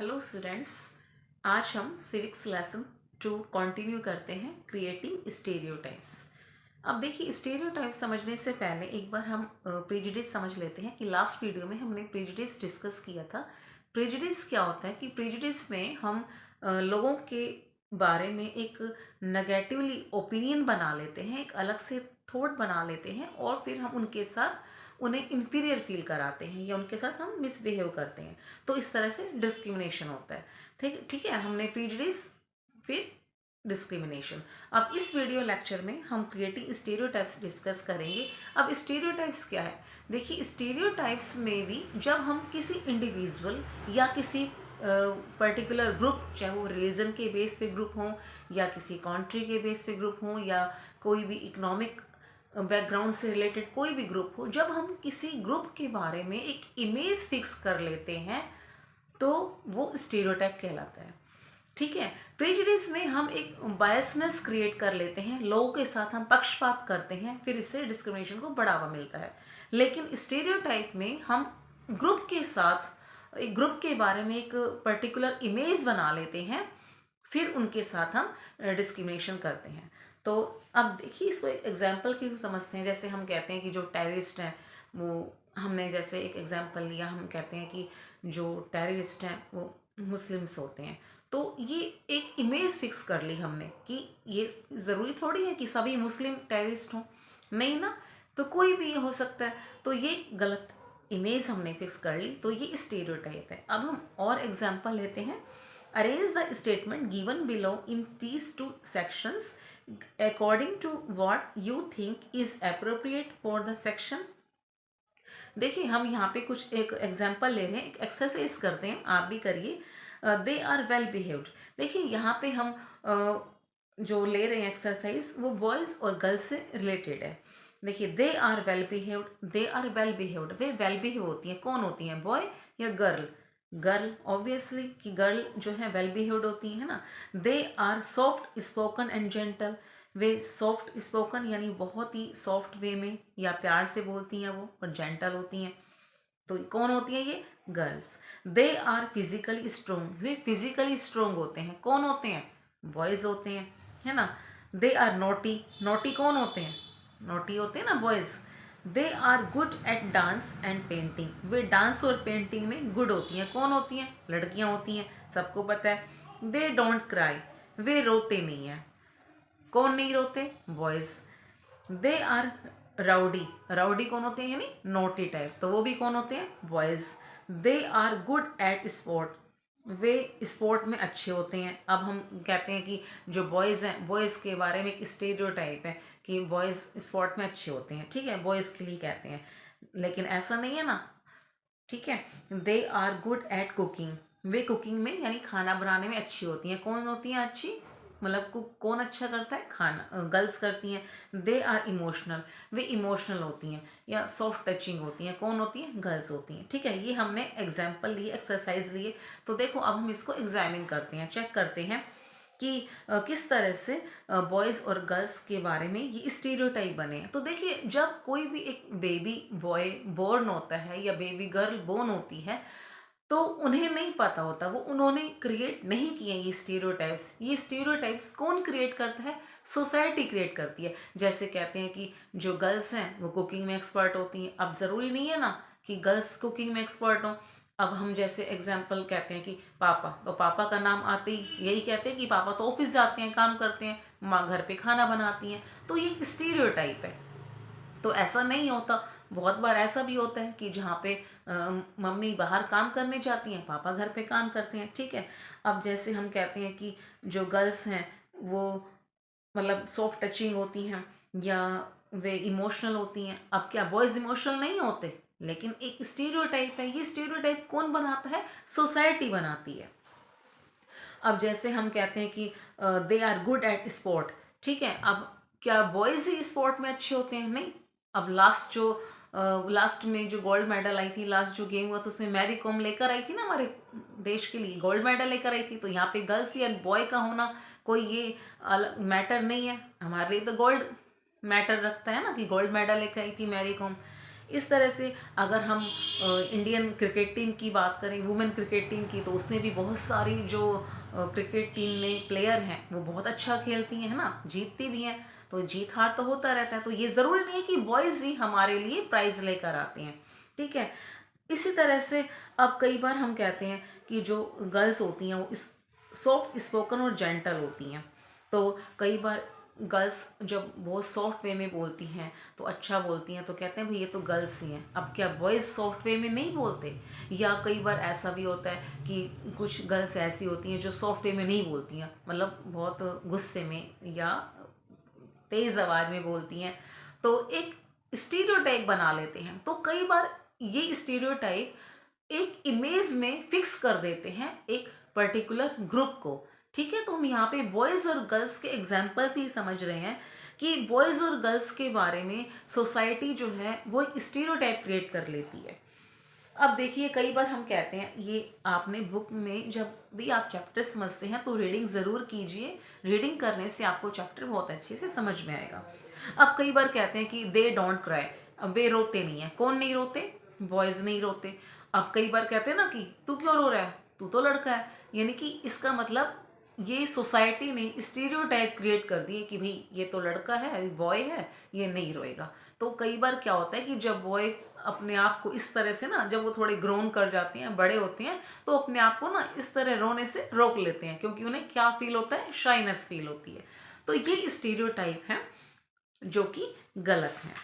Hello students. आज हम civics lesson 2 continue करते हैं, क्रिएटिंग स्टेरियोटाइप्स। अब देखिए, स्टेरियोटाइप समझने से पहले एक बार हम प्रेजुडिस समझ लेते हैं कि लास्ट वीडियो में हमने प्रेजुडिस डिस्कस किया था। प्रेजुडिस क्या होता है कि प्रेजुडिस में हम लोगों के बारे में एक नेगेटिवली ओपिनियन बना लेते हैं, एक अलग से थॉट बना लेते हैं और फिर हम उनके साथ उन्हें इन्फीरियर फील कराते हैं या उनके साथ हम मिसबिहेव करते हैं। तो इस तरह से डिस्क्रिमिनेशन होता है। ठीक ठीक है, हमने प्रीजुडिस फिर डिस्क्रिमिनेशन। अब इस वीडियो लेक्चर में हम क्रिएटिंग स्टीरियोटाइप्स डिस्कस करेंगे। अब स्टीरियोटाइप्स क्या है? देखिए, स्टीरियोटाइप्स में भी जब हम किसी इंडिविजुअल या किसी पर्टिकुलर ग्रुप, चाहे वो रिलीजन के बेस पे ग्रुप हो या किसी कंट्री के बेस पे ग्रुप हो या कोई भी इकोनॉमिक बैकग्राउंड से रिलेटेड कोई भी ग्रुप हो, जब हम किसी ग्रुप के बारे में एक इमेज फिक्स कर लेते हैं तो वो स्टीरियोटाइप कहलाता है। ठीक है, प्रेजुडिस में हम एक बायसनेस क्रिएट कर लेते हैं, लोगों के साथ हम पक्षपात करते हैं, फिर इससे डिस्क्रिमिनेशन को बढ़ावा मिलता है। लेकिन स्टीरियोटाइप में हम ग्रुप के साथ, एक ग्रुप के बारे में एक पर्टिकुलर इमेज बना लेते हैं, फिर उनके साथ हम डिस्क्रिमिनेशन करते हैं। तो अब देखिए, इसको एक एग्जाम्पल की समझते हैं। जैसे हम कहते हैं कि जो टेररिस्ट हैं, वो हमने जैसे एक एग्जाम्पल लिया, हम कहते हैं कि जो टेररिस्ट हैं वो मुस्लिम्स होते हैं। तो ये एक इमेज फिक्स कर ली हमने कि ये ज़रूरी थोड़ी है कि सभी मुस्लिम टेररिस्ट हों, नहीं ना, तो कोई भी हो सकता है। तो ये गलत इमेज हमने फिक्स कर ली, तो ये स्टेरियोटाइप है। अब हम और एग्जाम्पल लेते हैं। Arrange the statement given below in these two sections according to what you think is appropriate for the section। देखिए, हम यहाँ पे कुछ एक एग्जाम्पल ले रहे हैं, एक एक्सरसाइज करते हैं, आप भी करिए। They are well behaved. देखिए, यहाँ पे हम जो ले रहे हैं एक्सरसाइज, वो बॉयज़ और गर्ल्स से रिलेटेड है। देखिए, they are well behaved, they are well behaved, वे वेल बिहेव होती हैं। कौन होती हैं, बॉय या गर्ल? गर्ल, ऑब्वियसली कि गर्ल जो है वेल बिहेव्ड होती है ना। They are soft spoken and gentle, वे सॉफ्ट स्पोकन यानी बहुत ही सॉफ्ट वे में या प्यार से बोलती हैं वो, और जेंटल होती हैं। तो कौन होती है ये? Girls. They are physically strong, वे फिजिकली स्ट्रोंग होते हैं। कौन होते हैं? बॉयज होते हैं, है ना। दे आर नोटी, नोटी कौन होते हैं? नोटी होते हैं ना, boys. They are good at dance and painting, वे डांस और पेंटिंग में गुड होती हैं। कौन होती हैं? लड़कियां होती हैं, सबको पता है। दे डोंट क्राई, वे रोते नहीं हैं। कौन नहीं रोते? Boys. They are rowdy, rowdy कौन होते हैं यानी नोटी टाइप, तो वो भी कौन होते हैं? Boys. They are good at sport, वे स्पोर्ट में अच्छे होते हैं। अब हम कहते हैं कि जो बॉयज़ हैं, बॉयज़ के बारे में एक स्टेरियोटाइप है कि बॉयज़ स्पोर्ट में अच्छे होते हैं। ठीक है, बॉयज़ के लिए कहते हैं, लेकिन ऐसा नहीं है ना। ठीक है, they are good at cooking, वे कुकिंग में यानी खाना बनाने में अच्छी होती हैं। कौन होती हैं अच्छी? मतलब कौन अच्छा करता है? खाना, गर्ल्स करती हैं। दे आर इमोशनल, वे इमोशनल होती हैं या सॉफ्ट टचिंग होती हैं। कौन होती हैं? गर्ल्स होती हैं। ठीक है, ये हमने एग्जाम्पल लिए, एक्सरसाइज लिए। तो देखो, अब हम इसको एग्जामिन करते हैं, चेक करते हैं कि किस तरह से बॉयज़ और गर्ल्स के बारे में ये स्टीरियोटाइप बने हैं। तो देखिए, जब कोई भी एक बेबी बॉय बोर्न होता है या बेबी गर्ल बोर्न होती है, तो उन्हें नहीं पता होता, वो उन्होंने क्रिएट नहीं किए ये स्टीरियोटाइप्स। ये स्टीरियोटाइप्स कौन क्रिएट करता है? सोसाइटी क्रिएट करती है। जैसे कहते हैं कि जो गर्ल्स हैं वो कुकिंग में एक्सपर्ट होती हैं। अब ज़रूरी नहीं है ना कि गर्ल्स कुकिंग में एक्सपर्ट हों। अब हम जैसे एग्जाम्पल कहते हैं कि पापा, तो पापा का नाम आते ही यही कहते हैं कि पापा तो ऑफिस जाते हैं, काम करते हैं, माँ घर पे खाना बनाती हैं। तो ये स्टीरियोटाइप है। तो ऐसा नहीं होता, बहुत बार ऐसा भी होता है कि जहाँ पे मम्मी बाहर काम करने जाती हैं, पापा घर पे काम करते हैं। ठीक है, अब जैसे हम कहते हैं कि जो गर्ल्स हैं वो मतलब सॉफ्ट टचिंग होती हैं या वे इमोशनल होती हैं। अब क्या बॉयज़ इमोशनल नहीं होते? लेकिन एक स्टीरियोटाइप है। ये स्टीरियोटाइप कौन बनाता है? सोसाइटी बनाती है। अब जैसे हम कहते हैं कि they are good at sport. ठीक है, अब क्या बॉयज़ ही स्पोर्ट में अच्छे होते हैं? नहीं। अब लास्ट में जो गोल्ड मेडल आई थी, लास्ट जो गेम हुआ, तो उसमें मैरी कॉम लेकर आई थी ना, हमारे देश के लिए गोल्ड मेडल लेकर आई थी। तो यहाँ पे गर्ल्स या बॉय का होना कोई ये अलग मैटर नहीं है, हमारे लिए तो गोल्ड मैटर रखता है ना कि गोल्ड मेडल लेकर आई थी मैरी कॉम। इस तरह से अगर हम इंडियन क्रिकेट टीम की बात करें, वुमेन क्रिकेट टीम की, तो उसमें भी बहुत सारी जो क्रिकेट टीम में प्लेयर हैं वो बहुत अच्छा खेलती हैं, है ना, जीतती भी हैं। तो जीत हार तो होता रहता है, तो ये ज़रूरी नहीं है कि बॉयज़ ही हमारे लिए प्राइज़ लेकर आते हैं, ठीक है। इसी तरह से अब कई बार हम कहते हैं कि जो गर्ल्स होती हैं वो इस सॉफ्ट स्पोकन और जेंटल होती हैं। तो कई बार गर्ल्स जब बहुत सॉफ्ट वे में बोलती हैं तो अच्छा बोलती हैं, तो कहते हैं भाई ये तो गर्ल्स ही हैं। अब क्या बॉयज़ सॉफ्ट वे में नहीं बोलते? या कई बार ऐसा भी होता है कि कुछ गर्ल्स ऐसी होती हैं जो सॉफ्ट वे में नहीं बोलती हैं, मतलब बहुत गुस्से में या तेज़ आवाज़ में बोलती हैं, तो एक स्टीरियोटाइप बना लेते हैं। तो कई बार ये स्टीरियोटाइप एक इमेज में फिक्स कर देते हैं एक पर्टिकुलर ग्रुप को, ठीक है। तो हम यहाँ पे बॉयज़ और गर्ल्स के एग्जाम्पल्स ही समझ रहे हैं कि बॉयज़ और गर्ल्स के बारे में सोसाइटी जो है वो एक स्टीरियोटाइप क्रिएट कर लेती है। अब देखिए कई बार हम कहते हैं, ये आपने बुक में जब भी आप चैप्टर समझते हैं तो रीडिंग ज़रूर कीजिए। रीडिंग करने से आपको चैप्टर बहुत अच्छे से समझ में आएगा। अब कई बार कहते हैं कि दे डोंट क्राई, अब वे रोते नहीं हैं। कौन नहीं रोते? बॉयज़ नहीं रोते। अब कई बार कहते हैं ना कि तू क्यों रो रहा है, तू तो लड़का है। यानी कि इसका मतलब ये सोसाइटी ने स्टीरियोटाइप क्रिएट कर दिए कि भाई ये तो लड़का है, बॉय है, ये नहीं रोएगा। तो कई बार क्या होता है कि जब बॉय अपने आप को इस तरह से ना, जब वो थोड़े ग्रोन कर जाते हैं, बड़े होते हैं, तो अपने आप को ना इस तरह रोने से रोक लेते हैं, क्योंकि उन्हें क्या फील होता है? शाइनेस फील होती है। तो ये स्टीरियोटाइप है जो कि गलत है।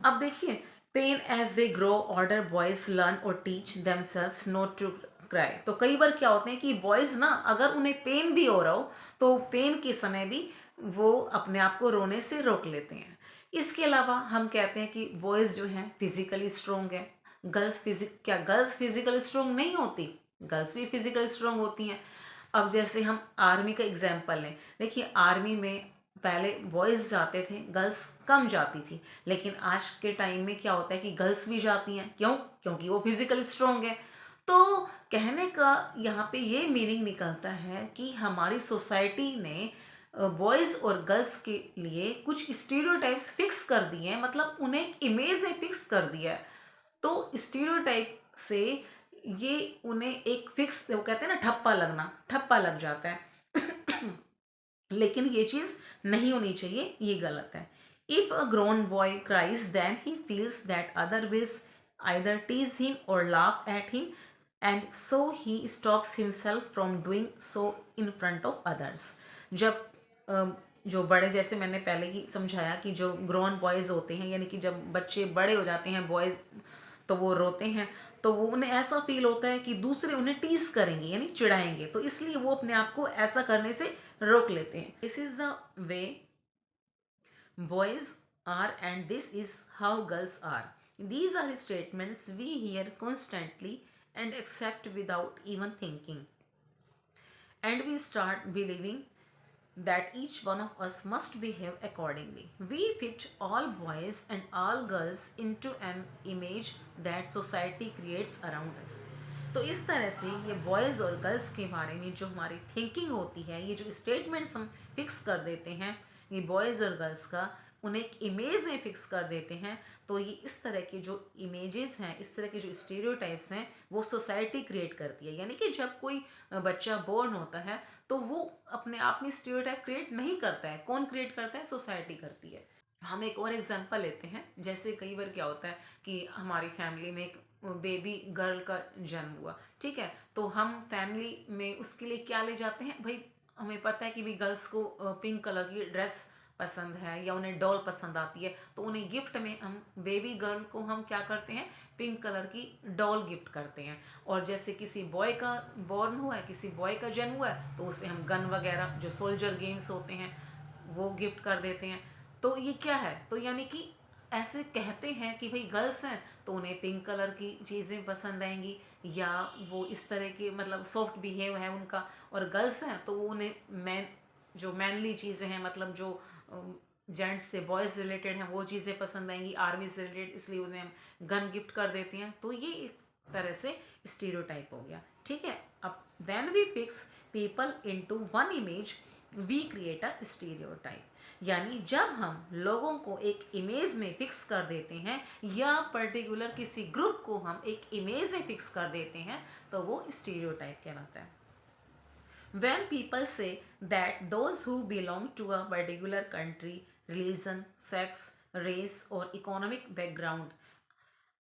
अब देखिए, pain as they grow older boys learn और teach themselves not to cry. तो कई बार क्या होते हैं कि बॉयज ना, अगर उन्हें पेन भी हो रहा हो तो पेन के समय भी वो अपने आप को रोने से रोक लेते हैं। इसके अलावा हम कहते हैं कि बॉयज जो हैं फिजिकली स्ट्रोंग है। गर्ल्स फिजिकल स्ट्रोंग नहीं होती? गर्ल्स भी फिजिकल स्ट्रोंग होती हैं। अब जैसे हम आर्मी का एग्जाम्पल लें, देखिए आर्मी में पहले बॉयज़ जाते थे, गर्ल्स कम जाती थी। लेकिन आज के टाइम में क्या होता है कि गर्ल्स भी जाती हैं। क्यों? क्योंकि वो फिजिकल स्ट्रोंग है। तो कहने का यहाँ पे ये मीनिंग निकलता है कि हमारी सोसाइटी ने बॉयज़ और गर्ल्स के लिए कुछ स्टीरियोटाइप्स फिक्स कर दिए हैं, मतलब उन्हें एक इमेज ने फिक्स कर दिया है। तो स्टीरियोटाइप से ये उन्हें एक फिक्स, वो कहते हैं ना ठप्पा लगना, ठप्पा लग जाता है। लेकिन ये चीज़ नहीं होनी चाहिए, ये गलत है। If a grown boy cries then he feels that other wills either tease him or laugh at him and so he stops himself from doing so in front of others. जब जो बड़े, जैसे मैंने पहले ही समझाया कि जो ग्रोन बॉयज़ होते हैं, यानी कि जब बच्चे बड़े हो जाते हैं बॉयज़, तो वो रोते हैं, तो वो उन्हें ऐसा फील होता है कि दूसरे उन्हें टीज करेंगे यानी चिढ़ाएंगे, तो इसलिए वो अपने आप को ऐसा करने से रोक लेते हैं। This is the way boys are and this is how girls are. These are statements we hear constantly and accept without even thinking, and we start believing that each one of us must behave accordingly. We fit all boys and all girls into an image that society creates around us. तो इस तरह से ये boys और girls के बारे में जो हमारी थिंकिंग होती है, ये जो स्टेटमेंट्स हम फिक्स कर देते हैं, ये बॉयज़ और गर्ल्स का उन्हें एक इमेज में फिक्स कर देते हैं। तो ये इस तरह के जो इमेजेस हैं, इस तरह के जो स्टीरियोटाइप्स हैं, वो सोसाइटी क्रिएट करती है। यानी कि जब कोई बच्चा बोर्न होता है तो वो अपने आप में स्टीरियोटाइप क्रिएट नहीं करता है। कौन क्रिएट करता है? सोसाइटी करती है। हम एक और एग्जांपल लेते हैं। जैसे कई बार क्या होता है कि हमारी फैमिली में एक बेबी गर्ल का जन्म हुआ, ठीक है, तो हम फैमिली में उसके लिए क्या ले जाते हैं भाई? हमें पता है कि भी गर्ल्स को पिंक कलर की ड्रेस पसंद है या उन्हें डॉल पसंद आती है, तो उन्हें गिफ्ट में हम बेबी गर्ल को हम क्या करते हैं? पिंक कलर की डॉल गिफ्ट करते हैं। और जैसे किसी बॉय का बॉर्न हुआ है, किसी बॉय का जन्म हुआ है, तो उसे हम गन वगैरह जो सोल्जर गेम्स होते हैं वो गिफ्ट कर देते हैं। तो ये क्या है? तो यानी कि ऐसे कहते हैं कि भाई गर्ल्स हैं तो उन्हें पिंक कलर की चीज़ें पसंद आएंगी, या वो इस तरह के मतलब सॉफ्ट बिहेव है उनका। और गर्ल्स हैं तो वो उन्हें मैन, जो मैनली चीज़ें हैं, मतलब जो जेंट्स से बॉयज़ रिलेटेड हैं वो चीज़ें पसंद आएंगी, आर्मी से रिलेटेड, इसलिए उन्हें हम गन गिफ्ट कर देते हैं। तो ये इस तरह से स्टीरियोटाइप हो गया, ठीक है। अब when we fix people into one image we create a stereotype. यानी जब हम लोगों को एक इमेज में फिक्स कर देते हैं या पर्टिकुलर किसी ग्रुप को हम एक इमेज में फिक्स कर देते हैं तो वो स्टीरियोटाइप कहलाता है। When people say that those who belong to a particular country, religion, sex, race, or economic background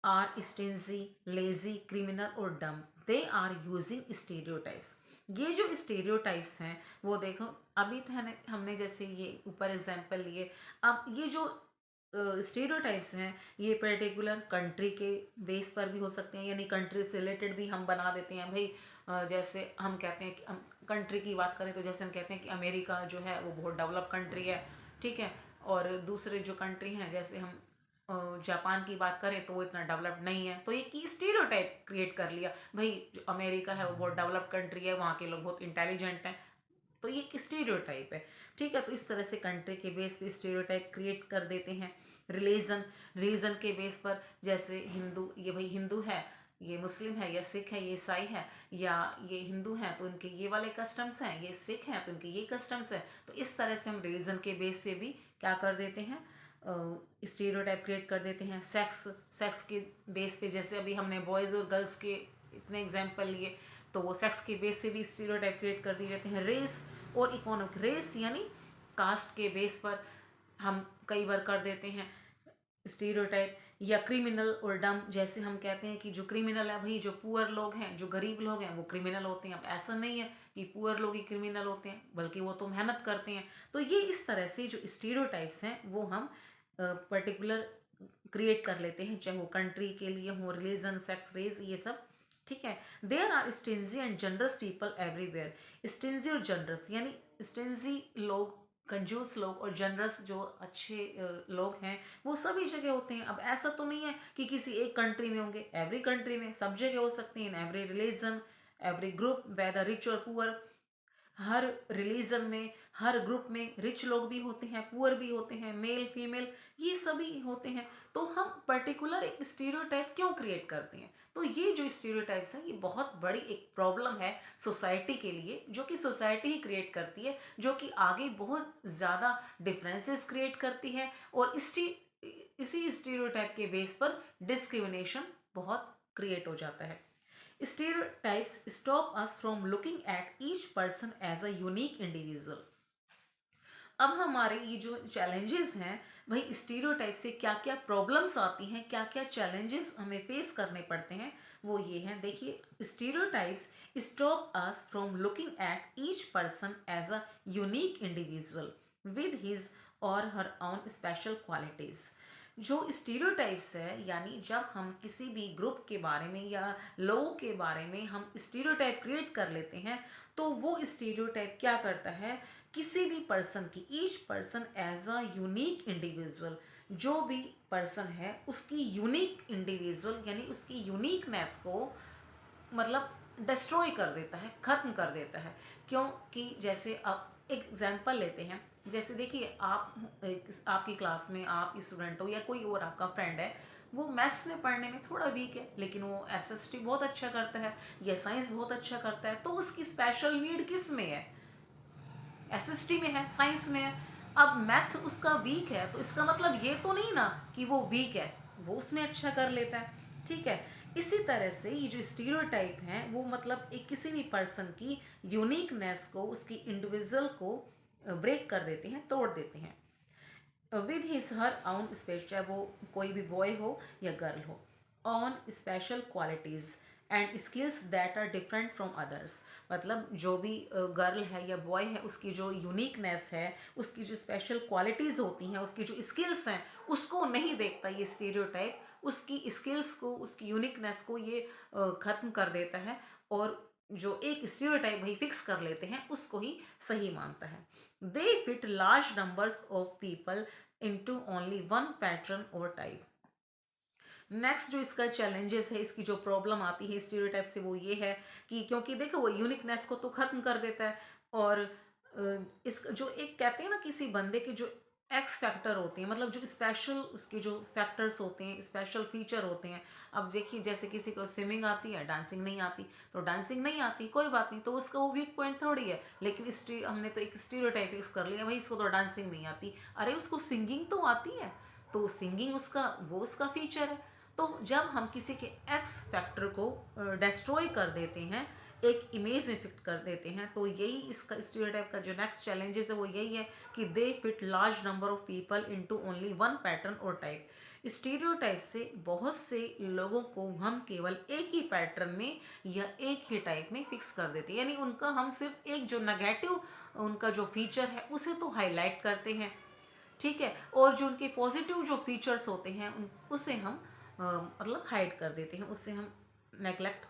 are stingy, lazy, criminal or dumb, they are using stereotypes. ये जो स्टेरियोटाइप्स हैं वो देखो, अभी तो हमने जैसे ये ऊपर एग्जांपल लिए। अब ये जो स्टेरियोटाइप्स हैं ये पर्टिकुलर कंट्री के बेस पर भी हो सकते हैं, यानी कंट्री से रिलेटेड भी हम बना देते हैं भाई। जैसे हम कहते हैं कि हम कंट्री की बात करें तो जैसे हम कहते हैं कि अमेरिका जो है वो बहुत डेवलप कंट्री है, ठीक है। और दूसरे जो कंट्री हैं जैसे हम जापान की बात करें तो वो इतना डेवलप्ड नहीं है, तो ये की स्टीरियोटाइप क्रिएट कर लिया भाई जो अमेरिका है वो बहुत डेवलप्ड कंट्री है, वहाँ के लोग बहुत इंटेलिजेंट हैं, तो ये एक स्टीरियोटाइप है, ठीक है। तो इस तरह से कंट्री के बेस पे स्टीरियोटाइप क्रिएट कर देते हैं। रिलीजन के बेस पर, जैसे हिंदू, ये भाई हिंदू है, ये मुस्लिम है या सिख है, ये ईसाई है, या ये हिंदू हैं तो इनके ये वाले कस्टम्स हैं, ये सिख हैं तो इनके ये कस्टम्स हैं। तो इस तरह से हम रिलीजन के बेस से भी क्या कर देते हैं, स्टीरियोटाइप क्रिएट कर देते हैं। सेक्स के बेस पे, जैसे अभी हमने बॉयज़ और गर्ल्स के इतने एग्जाम्पल लिए, तो वो सेक्स के बेस से भी स्टीरियोटाइप क्रिएट कर दिए जाते हैं। रेस और इकोनॉमिक, रेस यानी कास्ट के बेस पर हम कई बार कर देते हैं स्टीरियोटाइप। या क्रिमिनल और डम, जैसे हम कहते हैं कि जो क्रिमिनल है भाई जो पुअर लोग हैं, जो गरीब लोग हैं वो क्रिमिनल होते हैं। अब ऐसा नहीं है कि पुअर लोग ही क्रिमिनल होते हैं, बल्कि वो तो मेहनत करते हैं। तो ये इस तरह से जो स्टीरियोटाइप्स हैं वो हम पर्टिकुलर क्रिएट कर लेते हैं, चाहे वो कंट्री के लिए हो, रिलीजन, सेक्स, रेस, ये सब, ठीक है। There are stingy and generous people everywhere. Stingy और जनरस यानी स्टिंजी लोग, कंजूस लोग, और जनरस जो अच्छे लोग हैं वो सभी जगह होते हैं। अब ऐसा तो नहीं है कि किसी एक कंट्री में होंगे, एवरी कंट्री में सब जगह हो सकते हैं, in every religion, every group, whether rich or poor. हर रिलीजन में, हर ग्रुप में रिच लोग भी होते हैं, पुअर भी होते हैं, मेल फीमेल ये सभी होते हैं। तो हम पर्टिकुलर एक स्टीरियोटाइप क्यों क्रिएट करते हैं? तो ये जो स्टीरियोटाइप्स हैं ये बहुत बड़ी एक प्रॉब्लम है सोसाइटी के लिए, जो कि सोसाइटी ही क्रिएट करती है, जो कि आगे बहुत ज़्यादा डिफरेंसेस क्रिएट करती है। और इसी स्टीरियोटाइप के बेस पर डिस्क्रिमिनेशन बहुत क्रिएट हो जाता है। Stereotypes stop us from looking at each person as a unique individual. अब हमारे ये जो चैलेंजेस हैं भाई, स्टीरियोटाइप से क्या क्या प्रॉब्लम्स आती हैं, क्या क्या चैलेंजेस हमें फेस करने पड़ते हैं, वो ये हैं। देखिए, stereotypes stop us from looking at each person as a unique individual with his or her own special qualities. जो स्टीरियोटाइप्स है, यानी जब हम किसी भी ग्रुप के बारे में या लोगों के बारे में हम स्टीरियोटाइप क्रिएट कर लेते हैं, तो वो स्टीरियोटाइप क्या करता है, किसी भी पर्सन की, each person as a unique individual, जो भी पर्सन है उसकी यूनिक इंडिविजुअल यानी उसकी यूनिकनेस को मतलब डिस्ट्रॉय कर देता है, ख़त्म कर देता है। क्योंकि जैसे अब एक एग्जांपल लेते हैं, जैसे देखिए आपकी क्लास में आप स्टूडेंट हो या कोई और आपका फ्रेंड है, वो मैथ्स में पढ़ने में थोड़ा वीक है, लेकिन वो एसएसटी बहुत अच्छा करता है या साइंस बहुत अच्छा करता है, तो उसकी स्पेशल नीड किस में है, एसएसटी में है, साइंस में है। अब मैथ उसका वीक है तो इसका मतलब ये तो नहीं ना कि वो वीक है, वो उसमें अच्छा कर लेता है, ठीक है। इसी तरह से ये जो स्टीरियोटाइप हैं वो मतलब एक किसी भी पर्सन की यूनिकनेस को, उसकी इंडिविजुअल को ब्रेक कर देते हैं, तोड़ देते हैं। With his her own special, चाहे वो कोई भी बॉय हो या गर्ल हो, own special qualities and skills that are different from others. मतलब जो भी गर्ल है या बॉय है उसकी जो यूनिकनेस है, उसकी जो स्पेशल क्वालिटीज़ होती हैं, उसकी जो स्किल्स हैं, उसको नहीं देखता ये स्टीरियोटाइप। उसकी स्किल्स को, उसकी यूनिकनेस को ये ख़त्म कर देता है, और जो एक स्टीरियोटाइप वही फिक्स कर लेते हैं उसको ही सही मानता है। दे fit large numbers of people into only one pattern और टाइप। नेक्स्ट जो इसका चैलेंजेस है, इसकी जो प्रॉब्लम आती है स्टीरियोटाइप से, वो ये है कि क्योंकि देखो वो यूनिकनेस को तो खत्म कर देता है, और इस जो एक कहते हैं ना किसी बंदे की जो एक्स फैक्टर होते हैं, मतलब जो स्पेशल उसके जो फैक्टर्स होते हैं, स्पेशल फीचर होते हैं। अब देखिए जैसे किसी को स्विमिंग आती है, डांसिंग नहीं आती, तो डांसिंग नहीं आती कोई बात नहीं, तो उसका वो वीक पॉइंट थोड़ी है। लेकिन हमने तो एक स्टीरियोटाइप फिक्स कर लिया, भाई इसको तो डांसिंग नहीं आती, अरे उसको सिंगिंग तो आती है, तो सिंगिंग उसका फीचर है। तो जब हम किसी के एक्स फैक्टर को डिस्ट्रॉय कर देते हैं, एक इमेज में फिट कर देते हैं, तो यही इसका स्टीरियोटाइप का जो नेक्स्ट चैलेंजेस है वो यही है कि दे fit large number of people into only one pattern और टाइप। स्टीरियोटाइप से बहुत से लोगों को हम केवल एक ही पैटर्न में या एक ही टाइप में फिक्स कर देते हैं, यानी उनका हम सिर्फ एक जो नेगेटिव उनका जो फीचर है उसे तो हाईलाइट करते हैं, ठीक है, और जो उनके पॉजिटिव जो फीचर्स होते हैं उसे हम मतलब हाइड कर देते हैं, उससे हम नेग्लेक्ट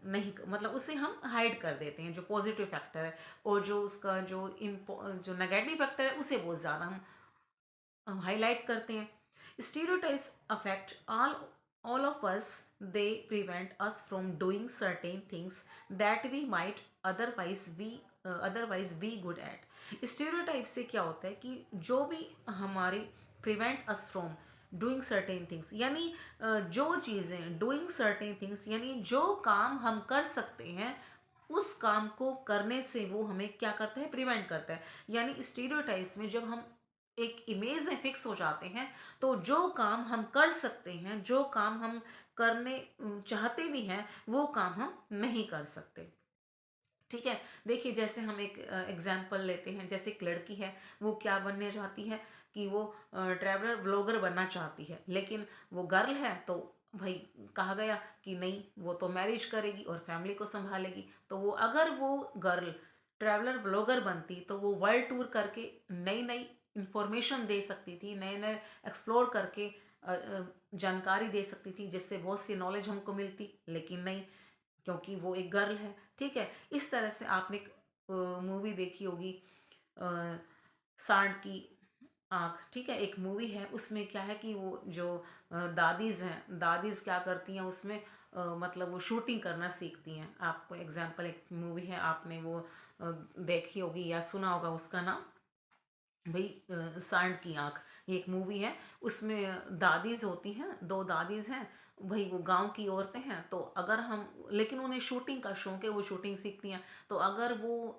नहीं, मतलब उसे हम हाइड कर देते हैं जो पॉजिटिव फैक्टर है, और जो उसका जो नेगेटिव फैक्टर है उसे बहुत ज़्यादा हम हाईलाइट करते हैं। Stereotypes affect all of us. They prevent us from doing certain things that we might otherwise be good at. Stereotype से क्या होता है कि जो भी हमारी prevent us from doing certain things, यानी जो चीज़ें डूइंग सर्टेन थिंग्स यानी जो काम हम कर सकते हैं उस काम को करने से वो हमें क्या करता है, प्रिवेंट करता है। यानी स्टीरियोटाइप्स में जब हम एक इमेज में फिक्स हो जाते हैं, तो जो काम हम कर सकते हैं, जो काम हम करने चाहते भी हैं, वो काम हम नहीं कर सकते, ठीक है। देखिए जैसे हम एक एग्जाम्पल लेते हैं, जैसे एक लड़की है, वो क्या बनने चाहती है कि वो ट्रैवलर ब्लॉगर बनना चाहती है, लेकिन वो गर्ल है, तो भाई कहा गया कि नहीं वो तो मैरिज करेगी और फैमिली को संभालेगी, तो वो अगर वो गर्ल ट्रैवलर ब्लॉगर बनती तो वो वर्ल्ड टूर करके नई नई इंफॉर्मेशन दे सकती थी, नए नए एक्सप्लोर करके जानकारी दे सकती थी, जिससे बहुत सी नॉलेज हमको मिलती, लेकिन नहीं, क्योंकि वो एक गर्ल है, ठीक है। इस तरह से आपने एक मूवी देखी होगी, अ, सांड की आँख, ठीक है, एक मूवी है, उसमें क्या है कि वो जो दादीज़ हैं, दादीज़ क्या करती हैं उसमें, मतलब वो शूटिंग करना सीखती हैं। आपको एग्जांपल एक मूवी है, आपने वो देखी होगी या सुना होगा उसका नाम, भाई सांड की आँख, ये एक मूवी है, उसमें दादीज़ होती हैं, 2 दादीज़ हैं, भाई वो गाँव की औरतें हैं, तो अगर हम, लेकिन उन्हें शूटिंग का शौक है, वो शूटिंग सीखती हैं, तो अगर वो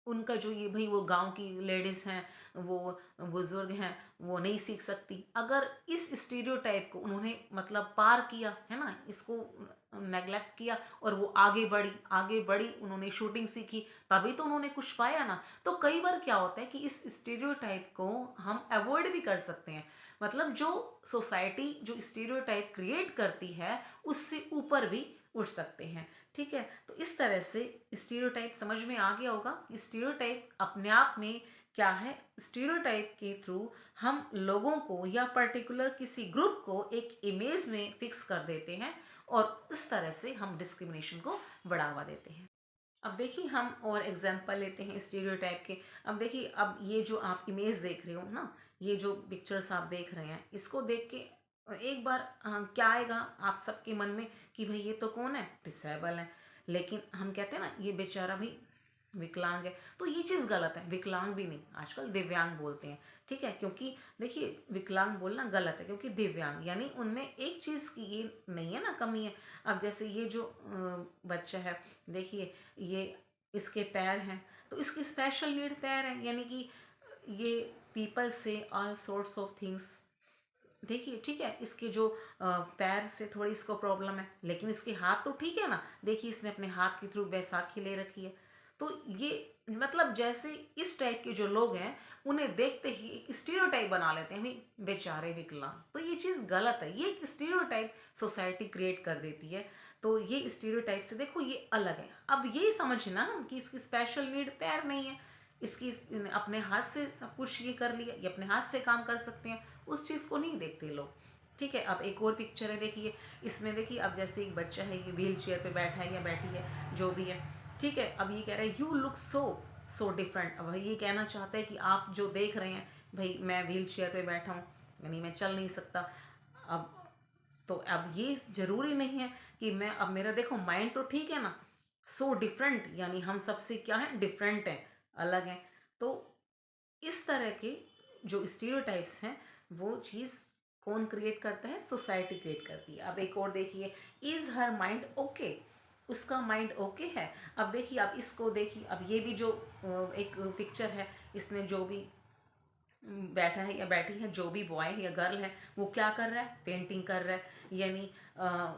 उनका जो ये भाई वो गाँव की लेडीज़ हैं, वो बुज़ुर्ग हैं, वो नहीं सीख सकती। अगर इस स्टीरियोटाइप को उन्होंने मतलब पार किया, है ना? इसको नेग्लेक्ट किया और वो आगे बढ़ी, उन्होंने शूटिंग सीखी, तभी तो उन्होंने कुछ पाया ना। तो कई बार क्या होता है कि इस स्टीरियोटाइप को हम अवॉइड भी कर सकते हैं, मतलब जो सोसाइटी जो स्टीरियोटाइप क्रिएट करती है उससे ऊपर भी उठ सकते हैं, ठीक है। तो इस तरह से स्टीरियोटाइप समझ में आ गया होगा। स्टीरियोटाइप अपने आप में क्या है, स्टीरियोटाइप के थ्रू हम लोगों को या पर्टिकुलर किसी ग्रुप को एक इमेज में फिक्स कर देते हैं और इस तरह से हम डिस्क्रिमिनेशन को बढ़ावा देते हैं। अब देखिए हम और एग्जांपल लेते हैं स्टीरियोटाइप के। अब देखिए, अब ये जो आप इमेज देख रहे हो ना, ये जो पिक्चर्स आप देख रहे हैं, इसको देख के एक बार क्या आएगा आप सबके मन में कि भाई ये तो कौन है, डिसेबल है। लेकिन हम कहते हैं ना ये बेचारा भाई विकलांग है, तो ये चीज़ गलत है। विकलांग भी नहीं, आजकल दिव्यांग बोलते हैं, ठीक है, क्योंकि देखिए विकलांग बोलना गलत है, क्योंकि दिव्यांग यानी उनमें एक चीज़ की ये नहीं है ना, कमी है। अब जैसे ये जो बच्चा है, देखिए ये इसके पैर हैं, तो इसकी स्पेशल नीड पैर है, यानी कि ये पीपल से ऑल सॉर्ट्स ऑफ थिंग्स, देखिए ठीक है, इसके जो पैर से थोड़ी इसको प्रॉब्लम है, लेकिन इसके हाथ तो ठीक है ना, देखिए इसने अपने हाथ के थ्रू बैसाखी ले रखी है। तो ये मतलब जैसे इस टाइप के जो लोग हैं, उन्हें देखते ही एक स्टीरियोटाइप बना लेते हैं, भाई बेचारे विकलांग, तो ये चीज़ गलत है, ये एक स्टीरियोटाइप सोसाइटी क्रिएट कर देती है। तो ये स्टीरियोटाइप से देखो ये अलग है। अब ये समझना कि इसकी स्पेशल नीड पैर नहीं है, अपने हाथ से सब कुछ ये कर लिया, ये अपने हाथ से काम कर सकते हैं, उस चीज़ को नहीं देखते लोग, ठीक है। अब एक और पिक्चर है, देखिए इसमें देखिए, अब जैसे एक बच्चा है, ये व्हील चेयर पे बैठा है या बैठी है, जो भी है, ठीक है। अब ये कह रहा है यू लुक सो डिफरेंट। अब ये कहना चाहता है कि आप जो देख रहे हैं, भाई मैं व्हील चेयर पे बैठा हूँ, यानी मैं चल नहीं सकता। अब तो अब ये ज़रूरी नहीं है कि मैं, अब मेरा देखो माइंड तो ठीक है ना, सो डिफरेंट यानी हम सबसे क्या है, डिफरेंट हैं, अलग हैं। तो इस तरह के जो स्टीरियोटाइप्स हैं वो चीज़ कौन क्रिएट करता है? सोसाइटी क्रिएट करती है। अब एक और देखिए, इज़ हर माइंड ओके? उसका माइंड ओके है? अब देखिए, आप इसको देखिए, अब ये भी जो एक पिक्चर है, इसमें जो भी बैठा है या बैठी है, जो भी बॉय या गर्ल है, वो क्या कर रहा है? पेंटिंग कर रहा है। यानी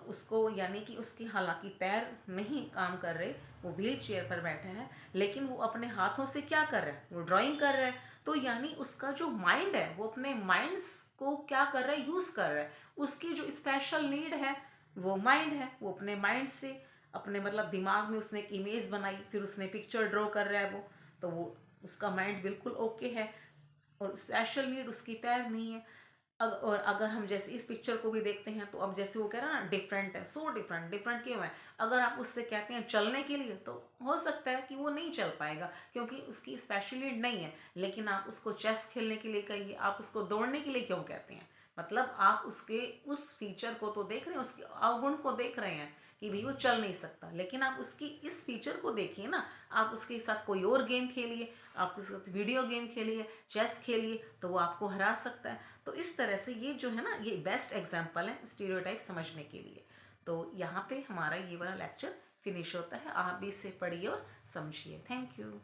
उसको, यानी कि उसके हालांकि पैर नहीं काम कर रहे, वो व्हील चेयर पर बैठा है, लेकिन वो अपने हाथों से क्या कर रहा है? वो ड्राइंग कर रहा है। तो यानी उसका जो माइंड है वो अपने माइंड्स को क्या कर रहा है? यूज़ कर रहा है। उसकी जो स्पेशल नीड है वो माइंड है, वो अपने माइंड से, अपने मतलब दिमाग में उसने एक इमेज बनाई, फिर उसने पिक्चर ड्रॉ कर रहा है वो, तो वो उसका माइंड बिल्कुल ओके है। और स्पेशल नीड उसकी पैर नहीं है। और अगर हम जैसे इस पिक्चर को भी देखते हैं, तो अब जैसे वो कह रहा है ना, डिफरेंट है, सो डिफरेंट। डिफरेंट क्यों है? अगर आप उससे कहते हैं चलने के लिए, तो हो सकता है कि वो नहीं चल पाएगा, क्योंकि उसकी स्पेशल नीड नहीं है। लेकिन आप उसको चेस खेलने के लिए कहिए, आप उसको दौड़ने के लिए क्यों कहते हैं? मतलब आप उसके उस फीचर को तो देख रहे हैं, उसके अवगुण को देख रहे हैं कि भाई वो चल नहीं सकता, लेकिन आप उसकी इस फीचर को देखिए ना। आप उसके साथ कोई और गेम खेलिए, आप उसके साथ वीडियो गेम खेलिए, चेस खेलिए, तो वो आपको हरा सकता है। तो इस तरह से ये जो है ना, ये बेस्ट एग्जाम्पल है स्टीरियोटाइप समझने के लिए। तो यहाँ पे हमारा ये वाला लेक्चर फिनिश होता है। आप भी इसे पढ़िए और समझिए। Thank you.